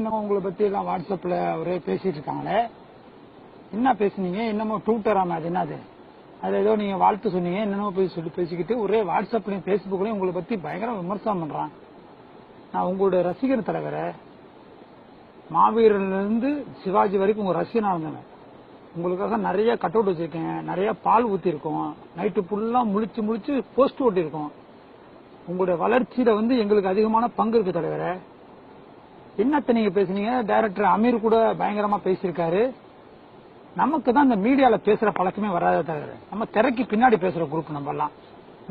என்னமோ உங்களை பத்தி எல்லாம் வாட்ஸ்அப்ல ஒரே பேசிட்டு இருக்காங்களே, என்ன பேசுனீங்க? என்னமோ ட்விட்டராம அது என்னது? அது ஏதோ நீங்க வாழ்த்து சொன்னீங்க, என்னமோ சொல்லி பேசிக்கிட்டு ஒரே வாட்ஸ்அப்லயும் பேஸ்புக்லயும் உங்களை பத்தி பயங்கர விமர்சனம் பண்றான். நான் உங்களுடைய ரசிகர் தலைவரை, மாவீரன்ல இருந்து சிவாஜி வரைக்கும் உங்க ரசிகனா இருந்தேன். உங்களுக்காக நிறைய கட் அவுட் வச்சிருக்கேன், நிறைய பால் ஊத்தி இருக்கோம், நைட்டு ஃபுல்லா முழிச்சு போஸ்ட் ஓட்டி இருக்கோம். உங்களுடைய வளர்ச்சியில எங்களுக்கு அதிகமான பங்கு இருக்கு தலைவரை. என்னத்த நீங்க பேசுனீங்க? டைரக்டர் அமீர் கூட பயங்கரமா பேசியிருக்காரு. நமக்கு தான் இந்த மீடியால பேசுற பழக்கமே வராத தவிர, நம்ம திரைக்கு பின்னாடி பேசுற குரூப் நம்ம எல்லாம்.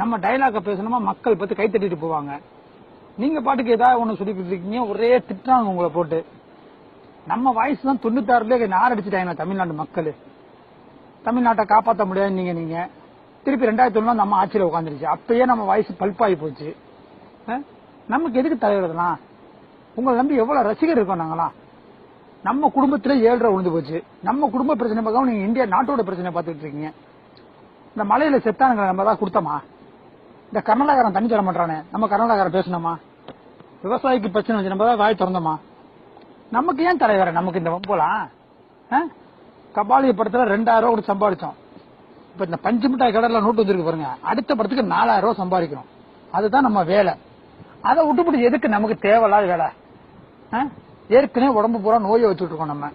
நம்ம டைலாக பேசணுமா மக்கள் பத்தி கை தட்டிட்டு போவாங்க. நீங்க பாட்டுக்கு ஏதாவது ஒண்ணு சொல்லிக்கிட்டு இருக்கீங்க, ஒரே திட்டாங்க உங்களை போட்டு. நம்ம வாய்ஸ் தான் 96ல நார் அடிச்சுட்டாங்க தமிழ்நாடு மக்கள். தமிழ்நாட்டை காப்பாற்ற முடியாது நீங்க திருப்பி 2001 நம்ம ஆட்சியில உட்காந்துருச்சு. அப்பயே நம்ம வாய்ஸ் பல்பாகி போச்சு. நமக்கு எதுக்கு தலைவர் இதெல்லாம்? உங்களை நம்பி எவ்வளவு ரசிகர் இருக்கோம் நாங்களாம். நம்ம குடும்பத்திலே 7 விழுந்து போச்சு. நம்ம குடும்ப பிரச்சனை பார்க்காம நீங்க இந்தியா நாட்டோட பிரச்சனை பார்த்துட்டு இருக்கீங்க. இந்த மலையில செத்தானுங்க நம்ம தான் கொடுத்தோமா? இந்த கர்நாடகாரன் தண்ணி தர மாட்டானே, நம்ம கர்நாடகாரன் பேசணுமா? விவசாயிக்கு பிரச்சனை வச்சு நம்ம தான் வாய் திறந்தோமா? நமக்கு ஏன் தலைவர நமக்கு இந்த வம்போலாம்? கபாலிய படத்துல 2000 ரூபாய் சம்பாதிச்சோம். இப்ப இந்த பஞ்சு மிட்டாய் கடல்ல நோட்டு வந்திருக்கு பாருங்க, அடுத்த படத்துக்கு 4000 ரூபாய் சம்பாதிக்கணும். அதுதான் நம்ம வேலை. அதை விட்டுப்பட்டு எதுக்கு நமக்கு தேவையில்லாத வேலை? ஏற்கனவே உடம்பு பூரா நோயை வச்சுட்டு இருக்கோம். நம்ம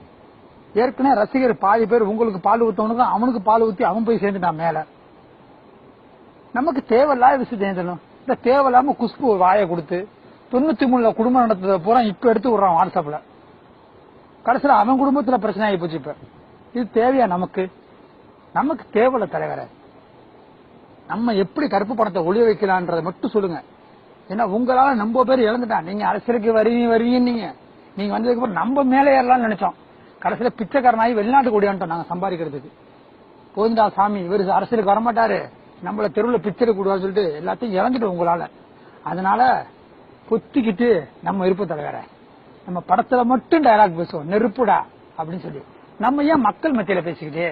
ஏற்கனவே ரசிகர் பாதி பேர் உங்களுக்கு பால் ஊத்தவனுக்கு அவனுக்கு பால் ஊத்தி அவன் போய் சேர்ந்துட்டான் மேல. நமக்கு தேவையில்லாத விஷயம் இந்த தேவையில்லாம குஷ்பு வாயை கொடுத்து 93 குடும்பம் நடத்தத பூரா இப்ப எடுத்து விடுறான் வாட்ஸ்அப்ல. கடைசியில அவன் குடும்பத்துல பிரச்சனை ஆகி போச்சு. இப்ப இது தேவையா நமக்கு? நமக்கு தேவையில்ல தலைவரை. நம்ம எப்படி கருப்பு பணத்தை ஒளிய வைக்கலான்றதை மட்டும் சொல்லுங்க. ஏன்னா உங்களால நம்ம பேர் இழந்துட்டான். நீங்க அரசியலுக்கு வருவீங்க நீங்க வந்ததுக்கு அப்புறம் நம்ம மேலே ஏறலாம்னு நினைச்சோம். கடைசியில பிச்சைக்காரனாகி வெளிநாட்டுக்கு ஓடியான்ட்டோம் நாங்க சம்பாதிக்கிறதுக்கு. போதுண்டா சாமி, இவரு அரசியலுக்கு வரமாட்டாரு, நம்மள தெருவில் பிச்சை கூடுவான்னு சொல்லிட்டு எல்லாத்தையும் இழந்துட்டோம் உங்களால. அதனால பொத்திக்கிட்டு நம்ம இருப்ப தலைவர, நம்ம படத்துல மட்டும் டயலாக் பேசுவோம், நெருப்புடா அப்படின்னு சொல்லி. நம்ம ஏன் மக்கள் மத்தியில பேசிக்கிட்டு